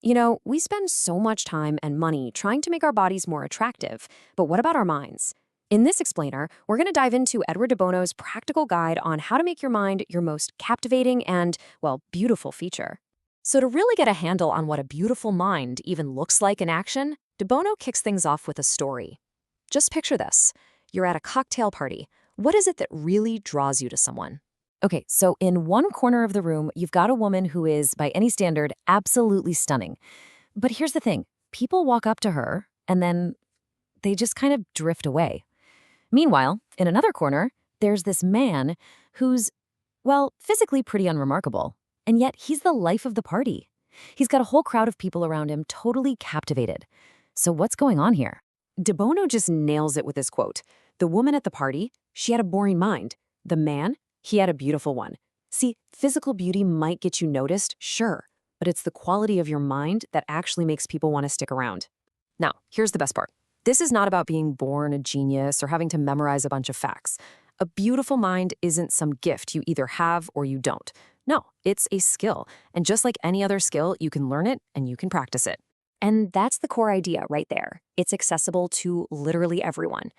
We spend so much time and money trying to make our bodies more attractive, but what about our minds? In this explainer, we're going to dive into Edward de Bono's practical guide on how to make your mind your most captivating and, well, beautiful feature. So, to really get a handle on what a beautiful mind even looks like in action, de Bono kicks things off with a story. Just picture this. You're at a cocktail party. What is it that really draws you to someone? Okay, so in one corner of the room, you've got a woman who is, by any standard, absolutely stunning. But here's the thing, people walk up to her and then they just kind of drift away. Meanwhile, in another corner, there's this man who's, well, physically pretty unremarkable. And yet he's the life of the party. He's got a whole crowd of people around him totally captivated. So what's going on here? De Bono just nails it with this quote. The woman at the party, she had a boring mind. The man, he had a beautiful one. See, physical beauty might get you noticed, sure, but it's the quality of your mind that actually makes people want to stick around. Now, here's the best part. This is not about being born a genius or having to memorize a bunch of facts. A beautiful mind isn't some gift you either have or you don't. No, it's a skill. And just like any other skill, you can learn it and you can practice it. And that's the core idea right there. It's accessible to literally everyone.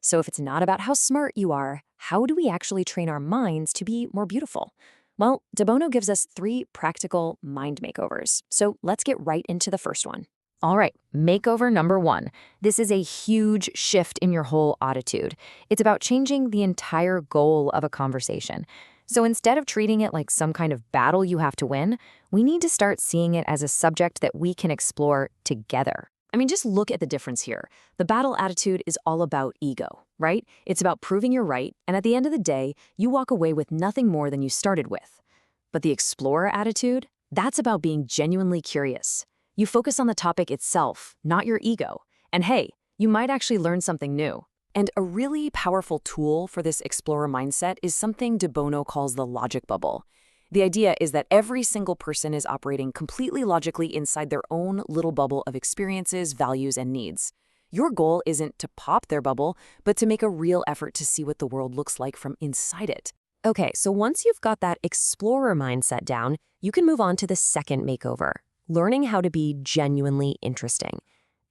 So if it's not about how smart you are, how do we actually train our minds to be more beautiful? Well, De Bono gives us 3 practical mind makeovers. So let's get right into the first one. All right, makeover number 1. This is a huge shift in your whole attitude. It's about changing the entire goal of a conversation. So instead of treating it like some kind of battle you have to win, we need to start seeing it as a subject that we can explore together. I mean, just look at the difference here. The battle attitude is all about ego, right? It's about proving you're right, and at the end of the day, you walk away with nothing more than you started with. But the explorer attitude, that's about being genuinely curious. You focus on the topic itself, not your ego. And hey, you might actually learn something new. And a really powerful tool for this explorer mindset is something De Bono calls the logic bubble. The idea is that every single person is operating completely logically inside their own little bubble of experiences, values, and needs. Your goal isn't to pop their bubble, but to make a real effort to see what the world looks like from inside it. Okay, so once you've got that explorer mindset down, you can move on to the second makeover, learning how to be genuinely interesting.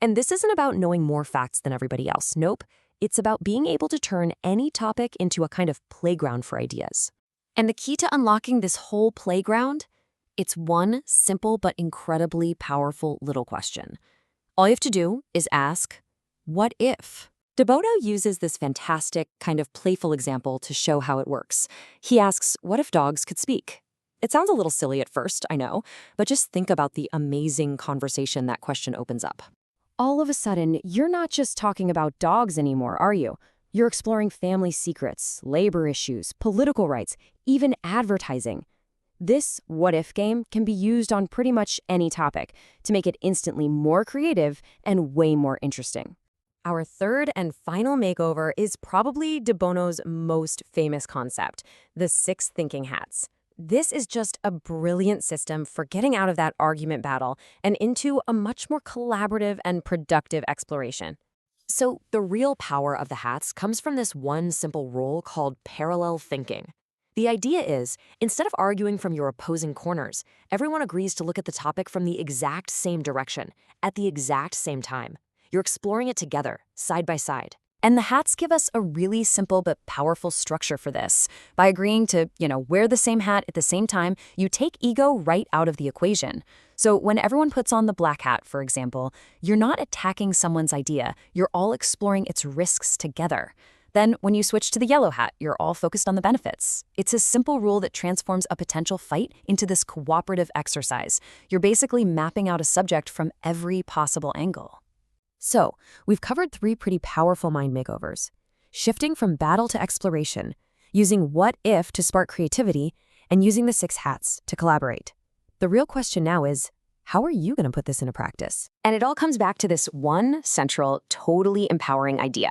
And this isn't about knowing more facts than everybody else. Nope. It's about being able to turn any topic into a kind of playground for ideas. And the key to unlocking this whole playground? It's one simple but incredibly powerful little question. All you have to do is ask, what if? De Bono uses this fantastic, kind of playful example to show how it works. He asks, what if dogs could speak? It sounds a little silly at first, I know, but just think about the amazing conversation that question opens up. All of a sudden, you're not just talking about dogs anymore, are you? You're exploring family secrets, labor issues, political rights, even advertising. This what-if game can be used on pretty much any topic to make it instantly more creative and way more interesting. Our third and final makeover is probably De Bono's most famous concept, the 6 thinking hats. This is just a brilliant system for getting out of that argument battle and into a much more collaborative and productive exploration. So the real power of the hats comes from this one simple rule called parallel thinking. The idea is, instead of arguing from your opposing corners, everyone agrees to look at the topic from the exact same direction, at the exact same time. You're exploring it together, side by side. And the hats give us a really simple but powerful structure for this. By agreeing to, wear the same hat at the same time, you take ego right out of the equation. So when everyone puts on the black hat, for example, you're not attacking someone's idea, you're all exploring its risks together. Then when you switch to the yellow hat, you're all focused on the benefits. It's a simple rule that transforms a potential fight into this cooperative exercise. You're basically mapping out a subject from every possible angle. So, we've covered 3 pretty powerful mind makeovers. Shifting from battle to exploration, using what if to spark creativity, and using the 6 hats to collaborate. The real question now is, how are you going to put this into practice? And it all comes back to this one central, totally empowering idea.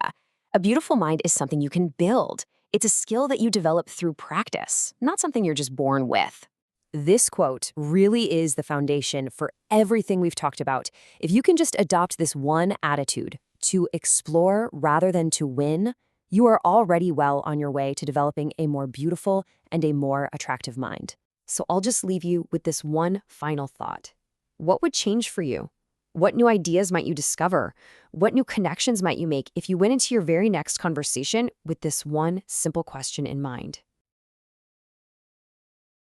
A beautiful mind is something you can build. It's a skill that you develop through practice, not something you're just born with. This quote really is the foundation for everything we've talked about. If you can just adopt this one attitude, to explore rather than to win, you are already well on your way to developing a more beautiful and a more attractive mind. So I'll just leave you with this one final thought. What would change for you? What new ideas might you discover? What new connections might you make if you went into your very next conversation with this one simple question in mind?